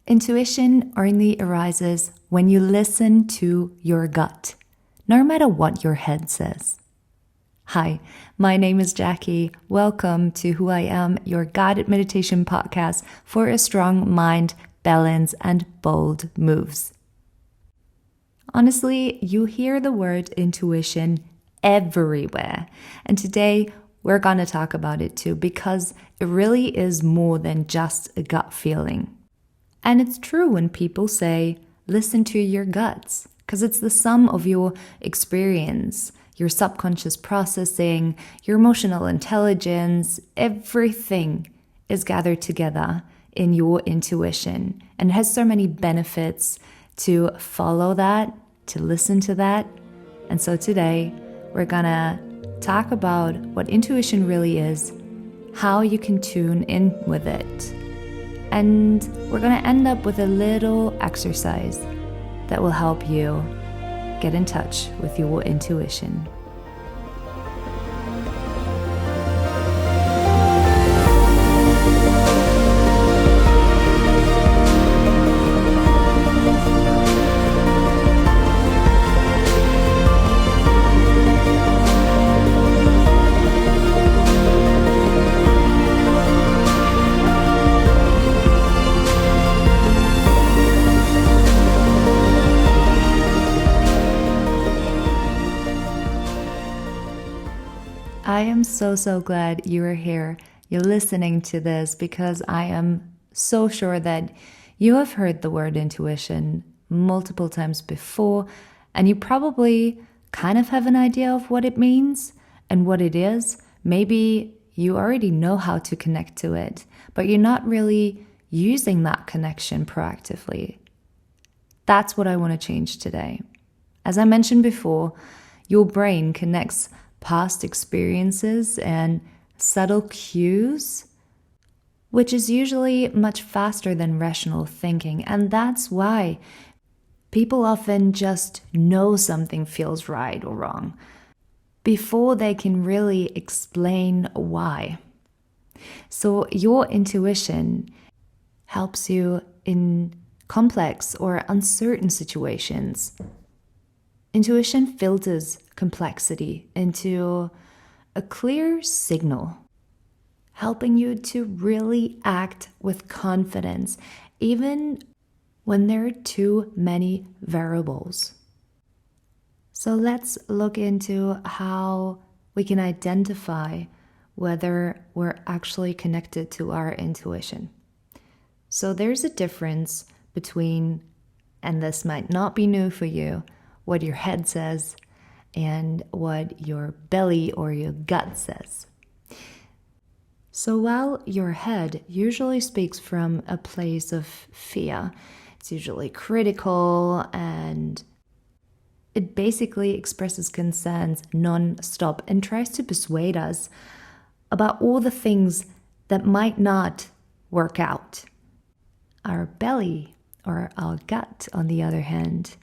Intuition only arises when you listen to your gut, no matter what your head says. Hi, my name is Jackie. Welcome to Who I Am, your guided meditation podcast for a strong mind, balance, and bold moves. Honestly, you hear the word intuition everywhere. And today we're going to talk about it too, because it really is more than just a gut feeling. And it's true when people say, listen to your guts, because it's the sum of your experience, your subconscious processing, your emotional intelligence, everything is gathered together in your intuition. And it has so many benefits to follow that, to listen to that. And so today, we're gonna talk about what intuition really is, how you can tune in with it. And we're gonna end up with a little exercise that will help you get in touch with your intuition. I am so glad you are here. You're listening to this because I am so sure that you have heard the word intuition multiple times before, and you probably kind of have an idea of what it means and what it is. Maybe you already know how to connect to it, but you're not really using that connection proactively. That's what I want to change today. As I mentioned before, your brain connects past experiences and subtle cues, which is usually much faster than rational thinking. And that's why people often just know something feels right or wrong before they can really explain why. So your intuition helps you in complex or uncertain situations. Intuition filters complexity into a clear signal, helping you to really act with confidence, even when there are too many variables. So let's look into how we can identify whether we're actually connected to our intuition. So there's a difference between, and this might not be new for you, what your head says and what your belly or your gut says. So while your head usually speaks from a place of fear, it's usually critical and it basically expresses concerns non-stop and tries to persuade us about all the things that might not work out. Our belly or our gut, on the other hand,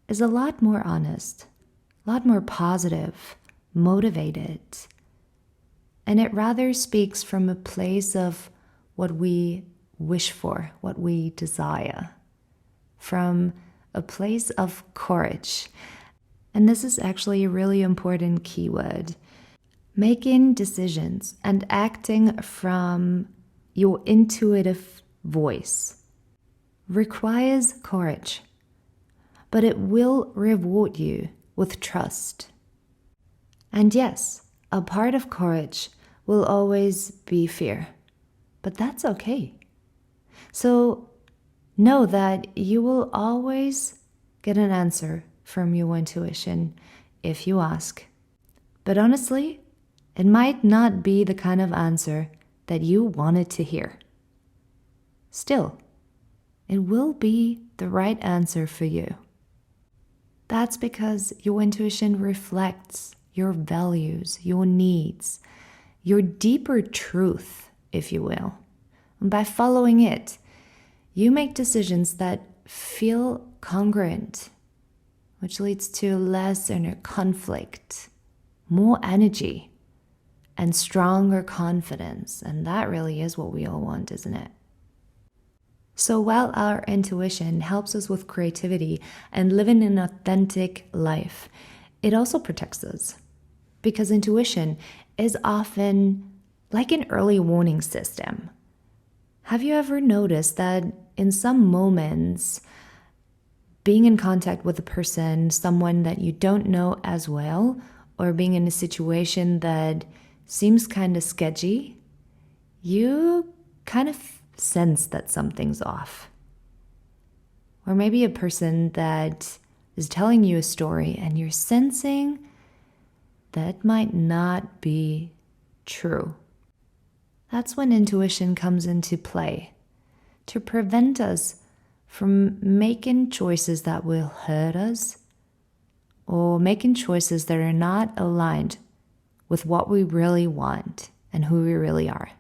is a lot more honest, a lot more positive, motivated, and it rather speaks from a place of what we wish for, what we desire, from a place of courage. And this is actually a really important keyword. Making decisions and acting from your intuitive voice requires courage, but it will reward you with trust. And yes, a part of courage will always be fear, but that's okay. So know that you will always get an answer from your intuition if you ask. But honestly, it might not be the kind of answer that you wanted to hear. Still, it will be the right answer for you. That's because your intuition reflects your values, your needs, your deeper truth, if you will. And by following it, you make decisions that feel congruent, which leads to less inner conflict, more energy, and stronger confidence. And that really is what we all want, isn't it? So while our intuition helps us with creativity and living an authentic life, it also protects us because intuition is often like an early warning system. Have you ever noticed that in some moments, being in contact with a person, someone that you don't know as well, or being in a situation that seems kind of sketchy, you kind of sense that something's off? Or maybe a person that is telling you a story and you're sensing that might not be true. That's when intuition comes into play to prevent us from making choices that will hurt us or making choices that are not aligned with what we really want and who we really are.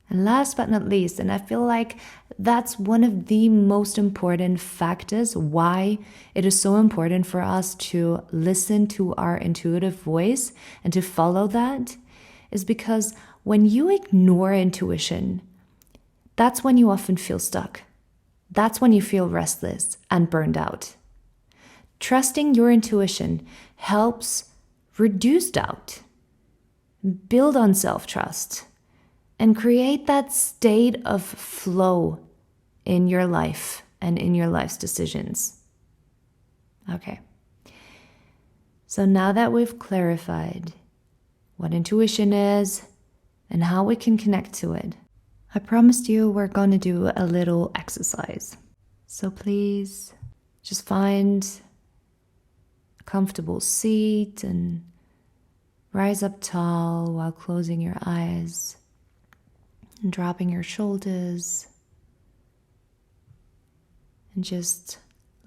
And last but not least, and I feel like that's one of the most important factors why it is so important for us to listen to our intuitive voice and to follow that, is because when you ignore intuition, that's when you often feel stuck. That's when you feel restless and burned out. Trusting your intuition helps reduce doubt, build on self-trust, and create that state of flow in your life and in your life's decisions. Okay. So now that we've clarified what intuition is and how we can connect to it, I promised you we're going to do a little exercise. So please just find a comfortable seat and rise up tall while closing your eyes and dropping your shoulders and just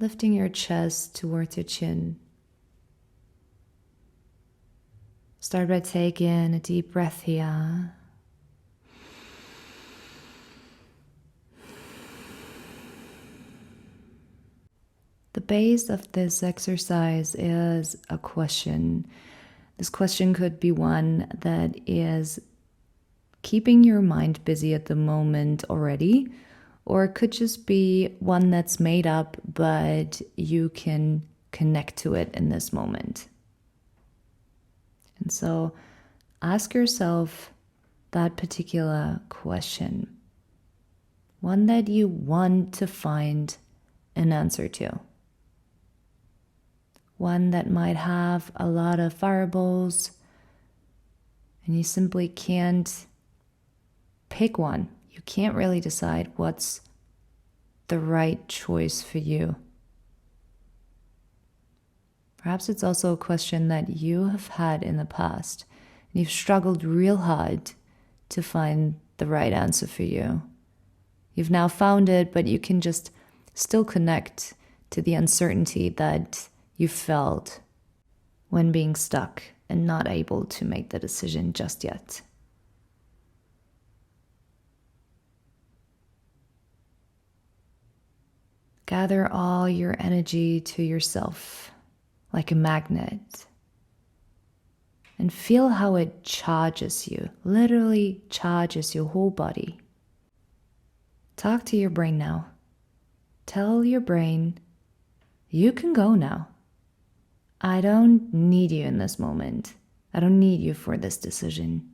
lifting your chest towards your chin. Start by taking a deep breath here. The base of this exercise is a question. This question could be one that is keeping your mind busy at the moment already, or it could just be one that's made up, but you can connect to it in this moment. And so ask yourself that particular question, one that you want to find an answer to. One that might have a lot of variables and you simply can't pick one. You can't really decide what's the right choice for you. Perhaps it's also a question that you have had in the past and you've struggled real hard to find the right answer for you. You've now found it, but you can just still connect to the uncertainty that you felt when being stuck and not able to make the decision just yet. Gather all your energy to yourself like a magnet and feel how it charges you, literally charges your whole body. Talk to your brain now. Tell your brain, you can go now. I don't need you in this moment. I don't need you for this decision.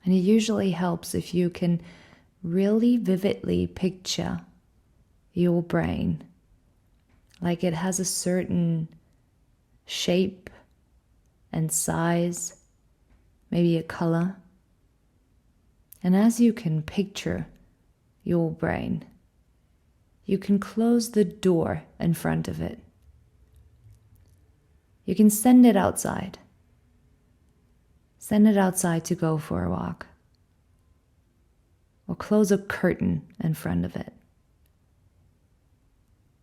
And it usually helps if you can really vividly picture your brain like it has a certain shape and size, maybe a color. And as you can picture your brain, you can close the door in front of it. You can send it outside. Send it outside to go for a walk. Or close a curtain in front of it.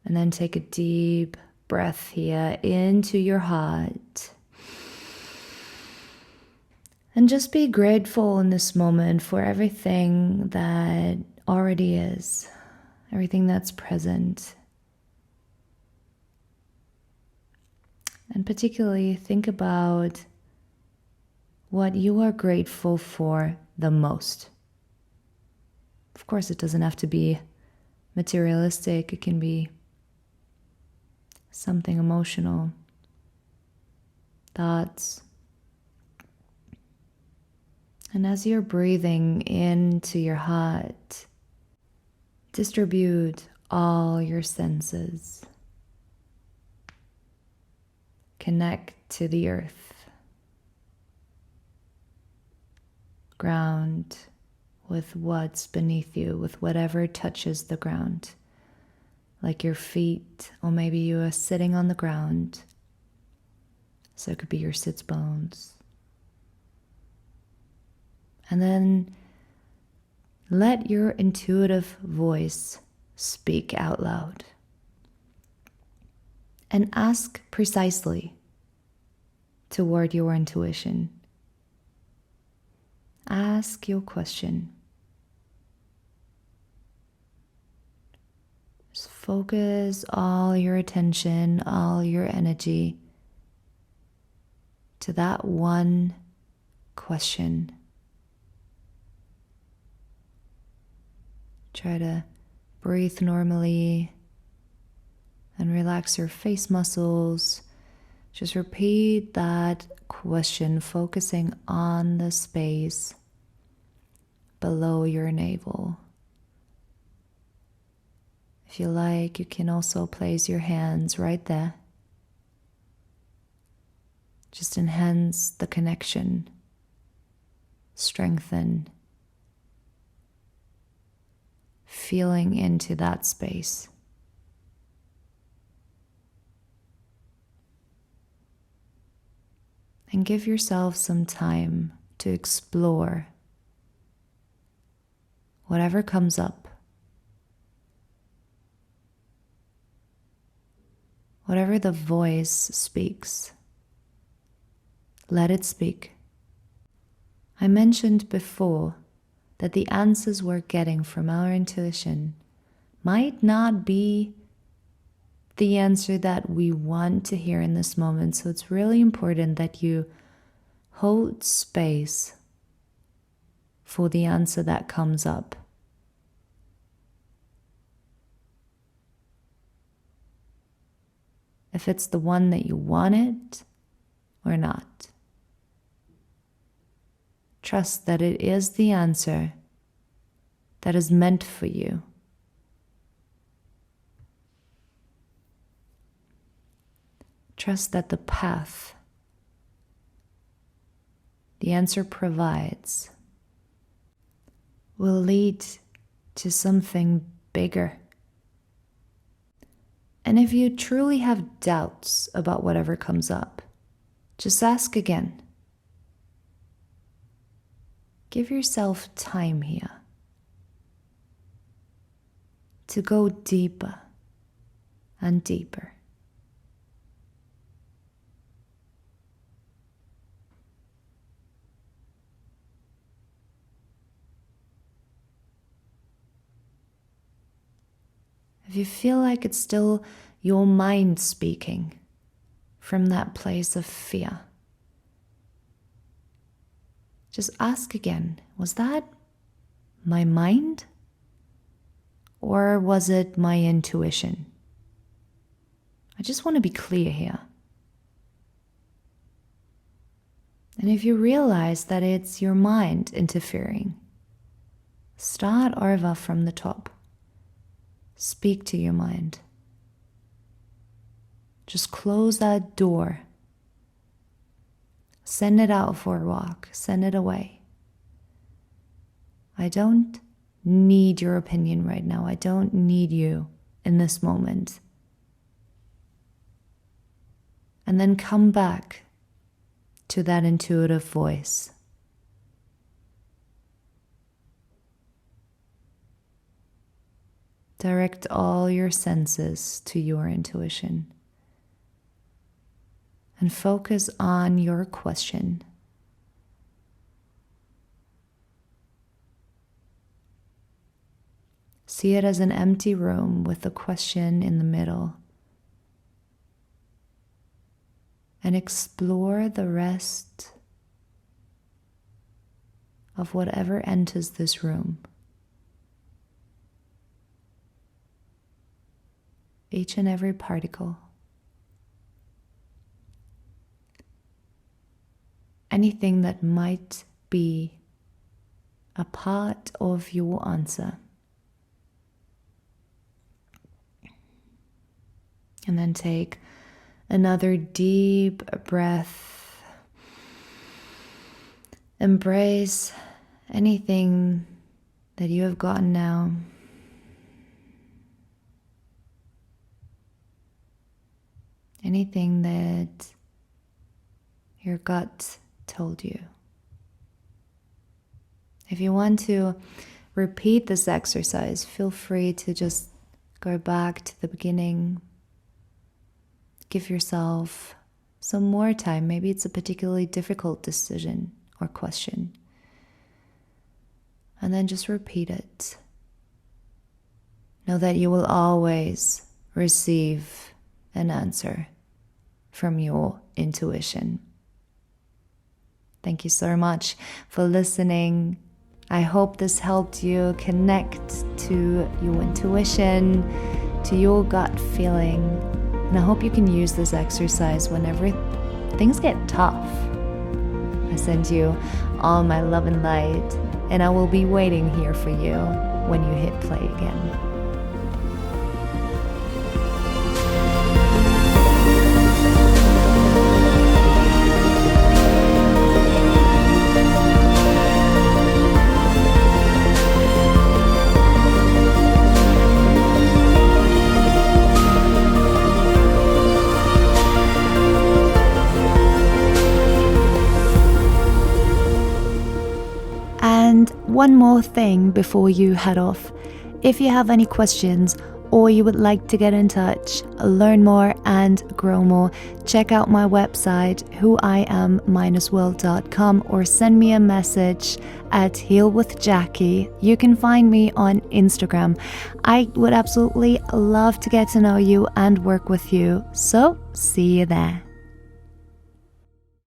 And then take a deep breath here into your heart. And just be grateful in this moment for everything that already is, everything that's present. And particularly think about what you are grateful for the most. Of course, it doesn't have to be materialistic. It can be something emotional, thoughts. And as you're breathing into your heart, distribute all your senses. Connect to the earth, ground with what's beneath you, with whatever touches the ground, like your feet, or maybe you are sitting on the ground, so it could be your sits bones. And then let your intuitive voice speak out loud. And ask precisely toward your intuition. Ask your question. Just focus all your attention, all your energy to that one question. Try to breathe normally and relax your face muscles. Just repeat that question, focusing on the space below your navel. If you like, you can also place your hands right there. Just enhance the connection, strengthen, feeling into that space. And give yourself some time to explore whatever comes up, whatever the voice speaks. Let it speak. I mentioned before that the answers we're getting from our intuition might not be the answer that we want to hear in this moment. So it's really important that you hold space for the answer that comes up. If it's the one that you wanted or not. Trust that it is the answer that is meant for you. Trust that the path the answer provides will lead to something bigger. And if you truly have doubts about whatever comes up, just ask again. Give yourself time here to go deeper and deeper. If you feel like it's still your mind speaking from that place of fear, just ask again, was that my mind? Or was it my intuition? I just want to be clear here. And if you realize that it's your mind interfering, start over from the top. Speak to your mind. Just close that door. Send it out for a walk. Send it away. I don't need your opinion right now. I don't need you in this moment. And then come back to that intuitive voice. Direct all your senses to your intuition. And focus on your question. See it as an empty room with a question in the middle. And explore the rest of whatever enters this room. each and every particle. Anything that might be a part of your answer. And then take another deep breath. Embrace anything that you have gotten now. Anything that your gut told you. If you want to repeat this exercise, feel free to just go back to the beginning. Give yourself some more time. Maybe it's a particularly difficult decision or question. And then just repeat it. Know that you will always receive an answer from your intuition. Thank you so much for listening. I hope this helped you connect to your intuition, to your gut feeling. And I hope you can use this exercise whenever things get tough. I send you all my love and light, and I will be waiting here for you when you hit play again. And one more thing before you head off. If you have any questions or you would like to get in touch, learn more and grow more, check out my website, whoiam-world.com, or send me a message at Heal with Jackie. You can find me on Instagram. I would absolutely love to get to know you and work with you. So, see you there.